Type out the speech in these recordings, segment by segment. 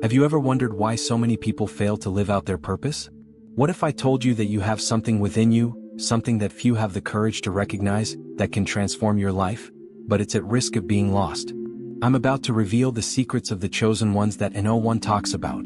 Have you ever wondered why so many people fail to live out their purpose? What if I told you that you have something within you, something that few have the courage to recognize, that can transform your life, but it's at risk of being lost? I'm about to reveal the secrets of the chosen ones that no one talks about.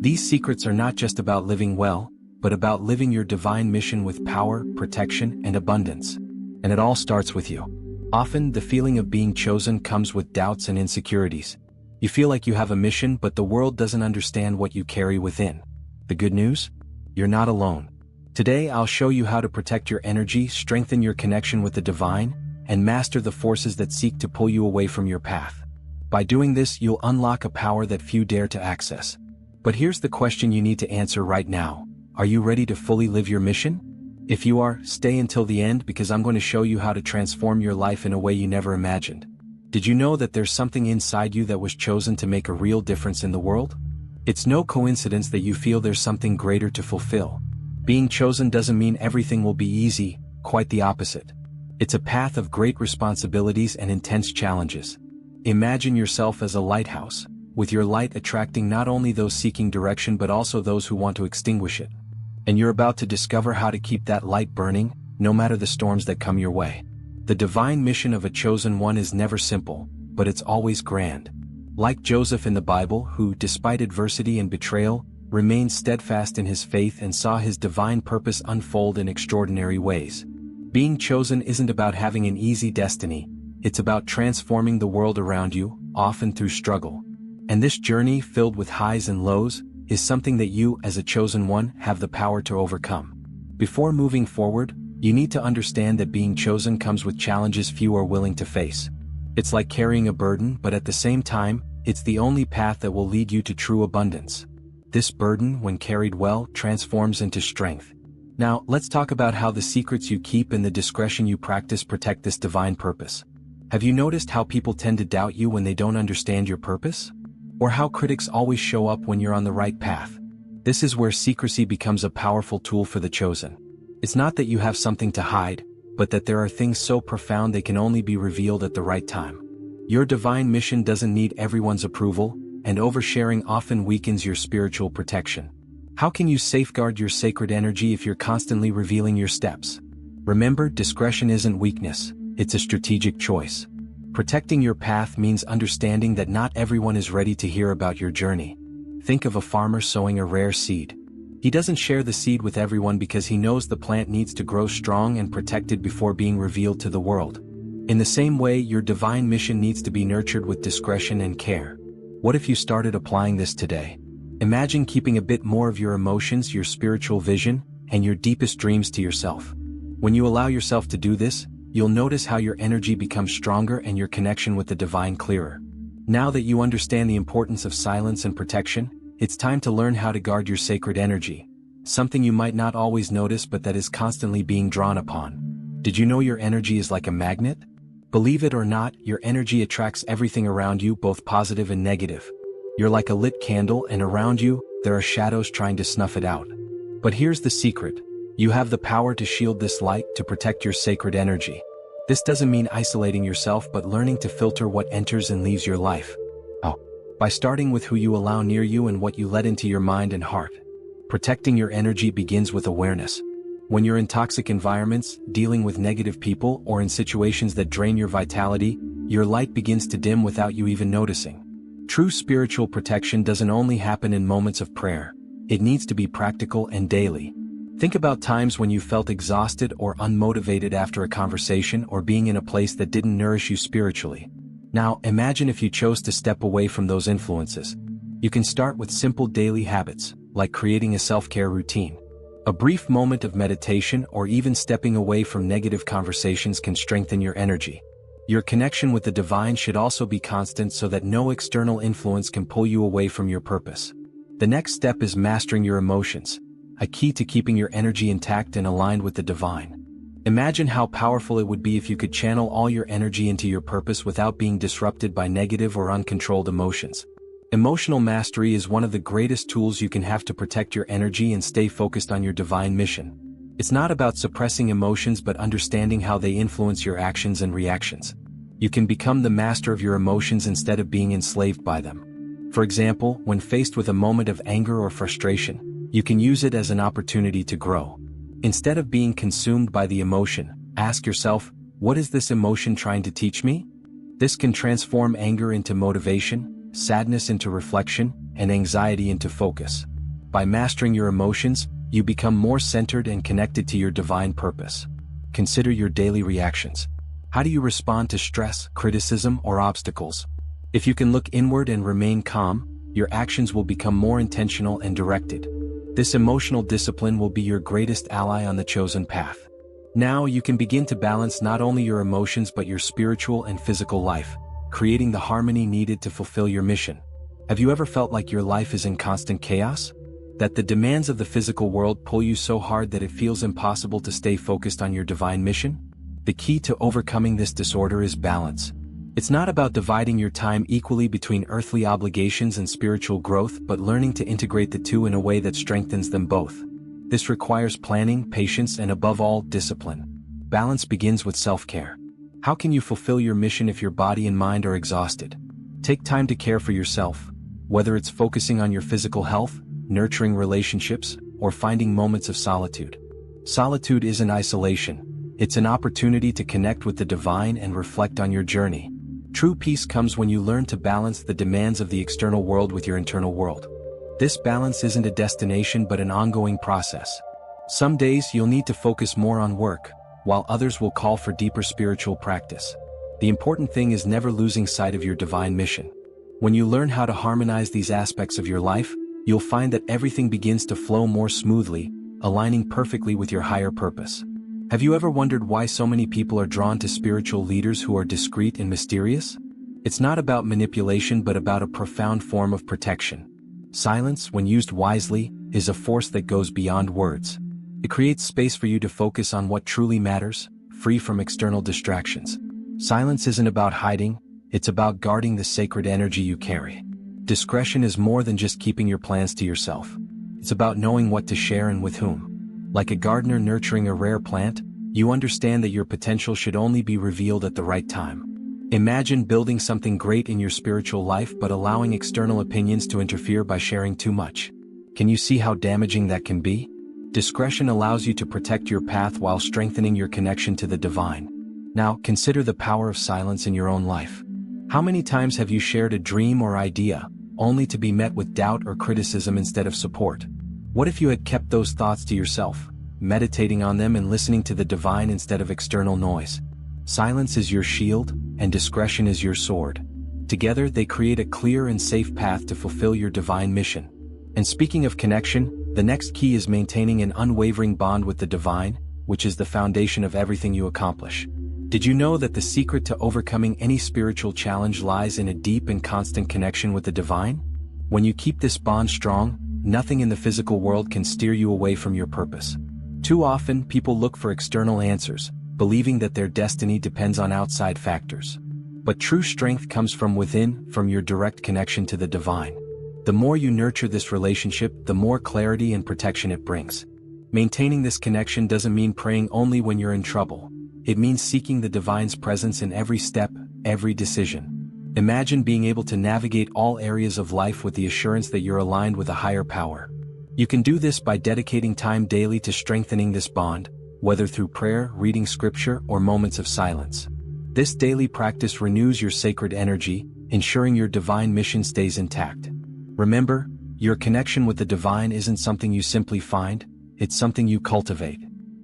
These secrets are not just about living well, but about living your divine mission with power, protection, and abundance. And it all starts with you. Often, the feeling of being chosen comes with doubts and insecurities. You feel like you have a mission, but the world doesn't understand what you carry within. The good news? You're not alone. Today, I'll show you how to protect your energy, strengthen your connection with the divine, and master the forces that seek to pull you away from your path. By doing this, you'll unlock a power that few dare to access. But here's the question you need to answer right now. Are you ready to fully live your mission? If you are, stay until the end because I'm going to show you how to transform your life in a way you never imagined. Did you know that there's something inside you that was chosen to make a real difference in the world? It's no coincidence that you feel there's something greater to fulfill. Being chosen doesn't mean everything will be easy, quite the opposite. It's a path of great responsibilities and intense challenges. Imagine yourself as a lighthouse, with your light attracting not only those seeking direction but also those who want to extinguish it. And you're about to discover how to keep that light burning, no matter the storms that come your way. The divine mission of a chosen one is never simple, but it's always grand. Like Joseph in the Bible, who, despite adversity and betrayal, remained steadfast in his faith and saw his divine purpose unfold in extraordinary ways. Being chosen isn't about having an easy destiny, it's about transforming the world around you, often through struggle. And this journey, filled with highs and lows, is something that you, as a chosen one, have the power to overcome. Before moving forward, you need to understand that being chosen comes with challenges few are willing to face. It's like carrying a burden, but at the same time, it's the only path that will lead you to true abundance. This burden, when carried well, transforms into strength. Now, let's talk about how the secrets you keep and the discretion you practice protect this divine purpose. Have you noticed how people tend to doubt you when they don't understand your purpose? Or how critics always show up when you're on the right path? This is where secrecy becomes a powerful tool for the chosen. It's not that you have something to hide, but that there are things so profound they can only be revealed at the right time. Your divine mission doesn't need everyone's approval, and oversharing often weakens your spiritual protection. How can you safeguard your sacred energy if you're constantly revealing your steps? Remember, discretion isn't weakness, it's a strategic choice. Protecting your path means understanding that not everyone is ready to hear about your journey. Think of a farmer sowing a rare seed. He doesn't share the seed with everyone because he knows the plant needs to grow strong and protected before being revealed to the world. In the same way, your divine mission needs to be nurtured with discretion and care. What if you started applying this today? Imagine keeping a bit more of your emotions, your spiritual vision, and your deepest dreams to yourself. When you allow yourself to do this, you'll notice how your energy becomes stronger and your connection with the divine clearer. Now that you understand the importance of silence and protection, it's time to learn how to guard your sacred energy, something you might not always notice but that is constantly being drawn upon. Did you know your energy is like a magnet? Believe it or not, your energy attracts everything around you, both positive and negative. You're like a lit candle, and around you, there are shadows trying to snuff it out. But here's the secret. You have the power to shield this light, to protect your sacred energy. This doesn't mean isolating yourself but learning to filter what enters and leaves your life. By starting with who you allow near you and what you let into your mind and heart. Protecting your energy begins with awareness. When you're in toxic environments, dealing with negative people, or in situations that drain your vitality, your light begins to dim without you even noticing. True spiritual protection doesn't only happen in moments of prayer. It needs to be practical and daily. Think about times when you felt exhausted or unmotivated after a conversation or being in a place that didn't nourish you spiritually. Now, imagine if you chose to step away from those influences. You can start with simple daily habits, like creating a self-care routine. A brief moment of meditation or even stepping away from negative conversations can strengthen your energy. Your connection with the divine should also be constant so that no external influence can pull you away from your purpose. The next step is mastering your emotions, a key to keeping your energy intact and aligned with the divine. Imagine how powerful it would be if you could channel all your energy into your purpose without being disrupted by negative or uncontrolled emotions. Emotional mastery is one of the greatest tools you can have to protect your energy and stay focused on your divine mission. It's not about suppressing emotions but understanding how they influence your actions and reactions. You can become the master of your emotions instead of being enslaved by them. For example, when faced with a moment of anger or frustration, you can use it as an opportunity to grow. Instead of being consumed by the emotion, ask yourself, what is this emotion trying to teach me? This can transform anger into motivation, sadness into reflection, and anxiety into focus. By mastering your emotions, you become more centered and connected to your divine purpose. Consider your daily reactions. How do you respond to stress, criticism, or obstacles? If you can look inward and remain calm, your actions will become more intentional and directed. This emotional discipline will be your greatest ally on the chosen path. Now you can begin to balance not only your emotions but your spiritual and physical life, creating the harmony needed to fulfill your mission. Have you ever felt like your life is in constant chaos? That the demands of the physical world pull you so hard that it feels impossible to stay focused on your divine mission? The key to overcoming this disorder is balance. It's not about dividing your time equally between earthly obligations and spiritual growth, but learning to integrate the two in a way that strengthens them both. This requires planning, patience, and above all, discipline. Balance begins with self-care. How can you fulfill your mission if your body and mind are exhausted? Take time to care for yourself, whether it's focusing on your physical health, nurturing relationships, or finding moments of solitude. Solitude isn't isolation. It's an opportunity to connect with the divine and reflect on your journey. True peace comes when you learn to balance the demands of the external world with your internal world. This balance isn't a destination but an ongoing process. Some days you'll need to focus more on work, while others will call for deeper spiritual practice. The important thing is never losing sight of your divine mission. When you learn how to harmonize these aspects of your life, you'll find that everything begins to flow more smoothly, aligning perfectly with your higher purpose. Have you ever wondered why so many people are drawn to spiritual leaders who are discreet and mysterious? It's not about manipulation but about a profound form of protection. Silence, when used wisely, is a force that goes beyond words. It creates space for you to focus on what truly matters, free from external distractions. Silence isn't about hiding, it's about guarding the sacred energy you carry. Discretion is more than just keeping your plans to yourself. It's about knowing what to share and with whom. Like a gardener nurturing a rare plant, you understand that your potential should only be revealed at the right time. Imagine building something great in your spiritual life but allowing external opinions to interfere by sharing too much. Can you see how damaging that can be? Discretion allows you to protect your path while strengthening your connection to the divine. Now, consider the power of silence in your own life. How many times have you shared a dream or idea, only to be met with doubt or criticism instead of support? What if you had kept those thoughts to yourself, meditating on them and listening to the divine instead of external noise? Silence is your shield, and discretion is your sword. Together they create a clear and safe path to fulfill your divine mission. And speaking of connection, the next key is maintaining an unwavering bond with the divine, which is the foundation of everything you accomplish. Did you know that the secret to overcoming any spiritual challenge lies in a deep and constant connection with the divine? When you keep this bond strong, nothing in the physical world can steer you away from your purpose. Too often, people look for external answers, believing that their destiny depends on outside factors. But true strength comes from within, from your direct connection to the divine. The more you nurture this relationship, the more clarity and protection it brings. Maintaining this connection doesn't mean praying only when you're in trouble. It means seeking the divine's presence in every step, every decision. Imagine being able to navigate all areas of life with the assurance that you're aligned with a higher power. You can do this by dedicating time daily to strengthening this bond, whether through prayer, reading scripture, or moments of silence. This daily practice renews your sacred energy, ensuring your divine mission stays intact. Remember, your connection with the divine isn't something you simply find, it's something you cultivate.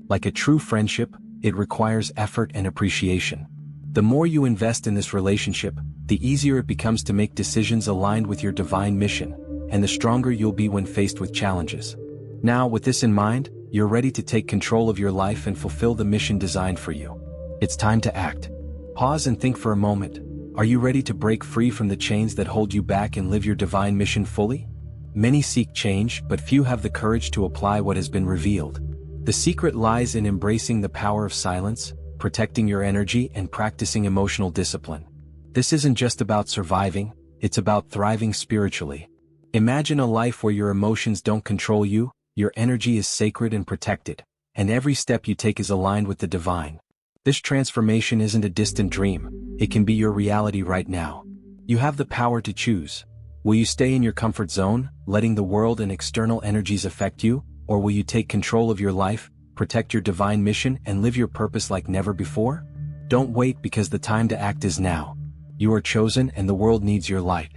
Like a true friendship, it requires effort and appreciation. The more you invest in this relationship, the easier it becomes to make decisions aligned with your divine mission, and the stronger you'll be when faced with challenges. Now, with this in mind, you're ready to take control of your life and fulfill the mission designed for you. It's time to act. Pause and think for a moment. Are you ready to break free from the chains that hold you back and live your divine mission fully? Many seek change, but few have the courage to apply what has been revealed. The secret lies in embracing the power of silence, protecting your energy, and practicing emotional discipline. This isn't just about surviving, it's about thriving spiritually. Imagine a life where your emotions don't control you, your energy is sacred and protected, and every step you take is aligned with the divine. This transformation isn't a distant dream, it can be your reality right now. You have the power to choose. Will you stay in your comfort zone, letting the world and external energies affect you, or will you take control of your life, protect your divine mission, and live your purpose like never before? Don't wait, because the time to act is now. You are chosen and the world needs your light.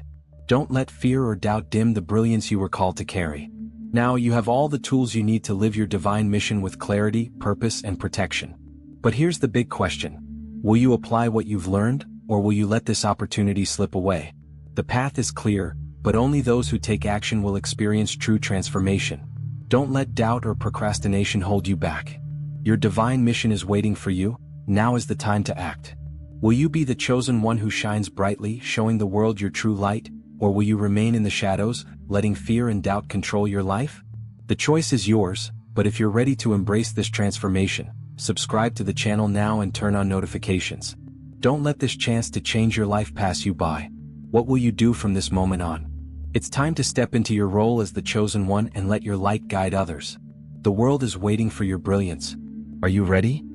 Don't let fear or doubt dim the brilliance you were called to carry. Now you have all the tools you need to live your divine mission with clarity, purpose, and protection. But here's the big question. Will you apply what you've learned, or will you let this opportunity slip away? The path is clear, but only those who take action will experience true transformation. Don't let doubt or procrastination hold you back. Your divine mission is waiting for you. Now is the time to act. Will you be the chosen one who shines brightly, showing the world your true light, or will you remain in the shadows, letting fear and doubt control your life? The choice is yours, but if you're ready to embrace this transformation, subscribe to the channel now and turn on notifications. Don't let this chance to change your life pass you by. What will you do from this moment on? It's time to step into your role as the chosen one and let your light guide others. The world is waiting for your brilliance. Are you ready?